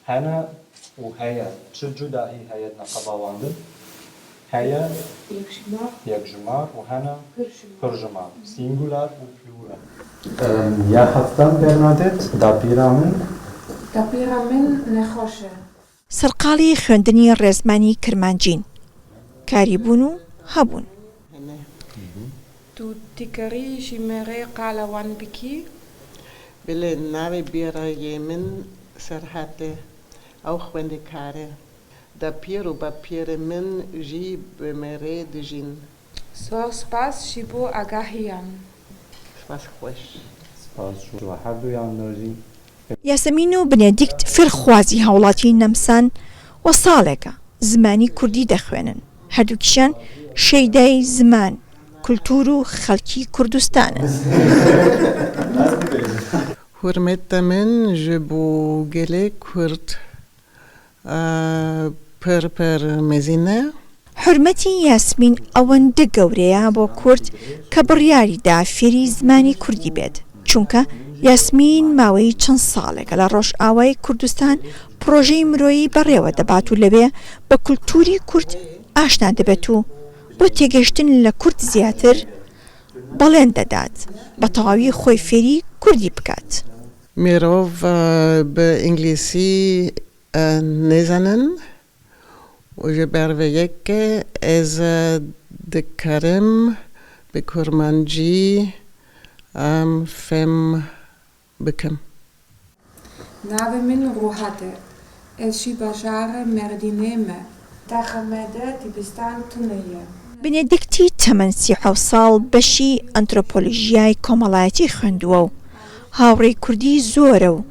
هنا وهيا تشجو داهي هيا نقباواندن هيا يكجمار وهنا كرجمار سينجولار وبلورال. يا حفتان برنادت دا بيرامن نخوشه. سەرقاڵی خوێندنی ڕێزمانی کرمانجین کاریبوون و هەبوون. تو تكري شمري قال وان بكي بله ناوی بیرای من سرحته او خوانده کاره دا پیرو با پیر من جی بمره دجین سو سپاس شبو اگاهیان سپاس خوش سپاس شو هر دویان نرجی. یاسەمین و بنێدیکت فرخوازی هاوڵاتی نەمسان و ساڵێکە زمانی کوردی دەخوێنن. هەردووکیشیان شەیدای زمان کولتور و خەڵکی کوردستانە. حرمت من جبو گله کرد پر مزینه حرمەتی یاسمین ئەوەندە گەورەیە بۆ کورد کە بڕیاریدا فێری زمانی کوردی بێت چونکە یاسمین ماوەی چەند ساڵێکە لە ڕۆژئاوای کوردستان پرۆژەی مرۆیی بەڕێوە دەبات و لەوێ بە کولتوری کورد ئاشنا دەبێت و بۆ تێگەشتن لە کورد زیاتر بەڵێن دەدات بە تەواوی خۆی فێری کوردی بکات. میرۆڤ بە ئینگلیسی نەزانن و ji ber vê yekê ez dikarim bi kurmancî fêm bikim. ناوي من روحاته اشي بشارة مردينه ما تخمده تبستان تونية بنێدیکتی تەمەن 37 ساڵ بەشی ئەنترۆپۆلۆژیای کۆمەڵایەتی خوێندووە و هاوڕێی کوردی زۆرە و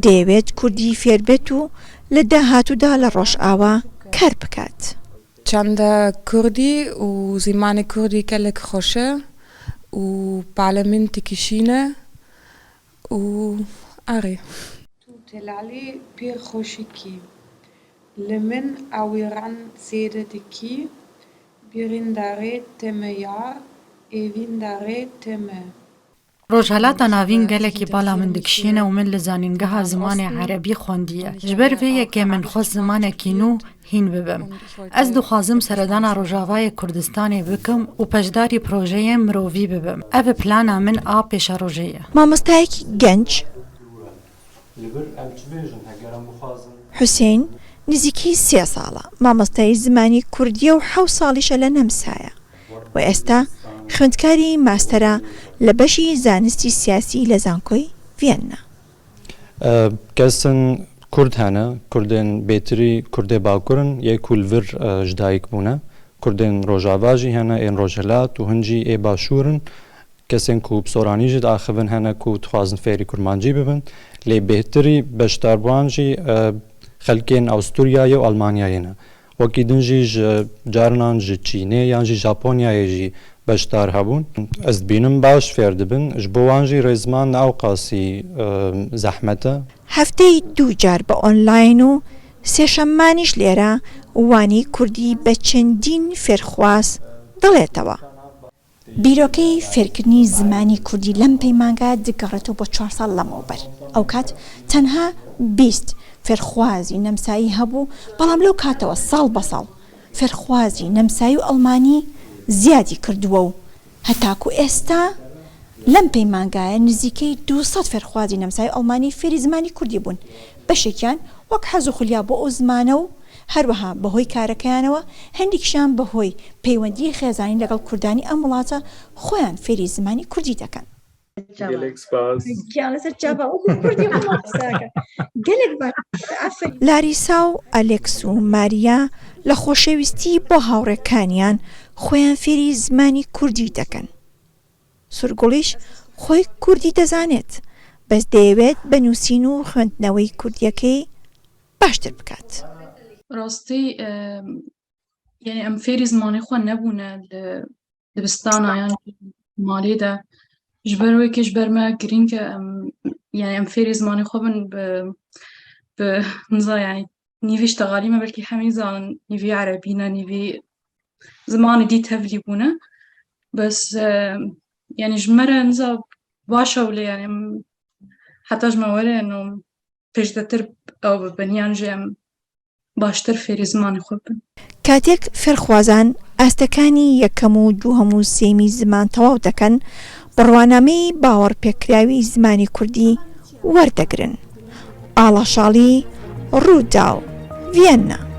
دەیەوێت کوردی فێربێت و لە داهاتوودا لە ڕۆژئاوا کار بکات. چند كردي و زمان كردي كلك خوشه و بالمن تكشينه و أري تلالي بير خوشيكي لمن أويران سيدة دكي بيرين داري تميار إيوين داري تمي ڕۆژهەلاتە ناوین گەلێکی باڵا من دکشینە و من لە زانینگەها زمانی عەرەبی خوۆندیە ji ber vê yekê min xwest zimanekî nû hîn bibim. Ez dixwazim seredana Rojavayê Kurdistanê bikim û peşdarî projeyên mirovî bibim. Ev e plana min a pêşerojê ye. مامۆستایەکی گەنج حوسێن نزیکەی 3 ساڵە مامۆستای زمانی کوردیە و 7 ساڵیشە لە نەمسایە و ئێستا خوێندکاری ماستەرە لە بەشی زانستی سیاسی لە زانکۆی ڤێننا. کەسن کورد هەنە کوردێن بێتری کوردێ باکوورن یەک کولڤر ji dayîk bûne کوردên rojava jî hene ên rojhilat û hin jî ê başûrin kesên ku bi soranî jî diaxivin hene ku dixwazin fêrî kurmancî bibin lê bêhtirî beşdarbuan jî xelkên Awsturyayê û Almanyayê ne wekî din jî ji carinan ji Çînê yan jî Japonyayê jî beşdar hebûn ez dibînim baş fêr dibin ji bo wan jî rêzman ew qasî zehmet e. هەفتەی 2 جار بە ئۆنلاین و سێشەممانیش لێرە وانی کوردی بە چەندین فێرخواز دەڵێتەوە. بیرۆکەی فێرکردنی زمانی کوردی لەم پەیمانگە دگەڕێتەوە بۆ 4 ساڵ لەمەوبەر ئەو کات تەنها 20 فێرخوازی نەمسایی هەبوو بەڵام لەو کاتەوە ساڵ بە ساڵ فێرخوازی نەمسایی و ئەڵمانی زیادی کردووە و هەتاکو ئێستا لەم پەیمانگایە نزیکەی 200 فێرخوازی نەمسایی ئەڵمانی فێری زمانی کوردی بوون بەشێکیان وەک حەز و خولیا بۆ ئەو زمانە و هەروەها بەهۆی کارەکەیانەوە هەندێکیشیان بەهۆی پەیوەندی خێزانی لەگەڵ کوردانی ئەم وڵاتە خۆیان فێری زمانی کوردی دەکەن. لاریسا و ئەلێکس و ماریا لە خۆشەویستی بۆ هاوڕێکانیان خۆیان فێری زمانی کوردی دەکەن. سورگوڵیش خۆی کوردی دەزانێت بەس دەیەوێت بە نووسین و خوێندنەوەی کوردیەکەی باشتر بکات. ڕاستی یعنی ئەم فێری زمانی خۆ نەبوونە لە دبستانە یان ماڵێدا ji ber wê ji ber me girîng e yani em fêrî zimanê xwe bin bi niza yani nîvî ştegalî me belkî hemî zanin nîvî erebî ne nîvî zimanê dî tevlî bûne bes yani ji me re niza baş e wê yani heta ji me were پێشدەتر ئەو ببنیان ژێم باشتر فێری زمانی خۆ بن. کاتێک فێرخوازان ئاستەکانی یەکەم و دووهەم و سێمی زمان تەواو دەکەن بڕوانامەی باوەڕپێکراوی زمانی کوردی وەردەگرن. ئاڵاشاڵی ڕووداو ڤیەننا.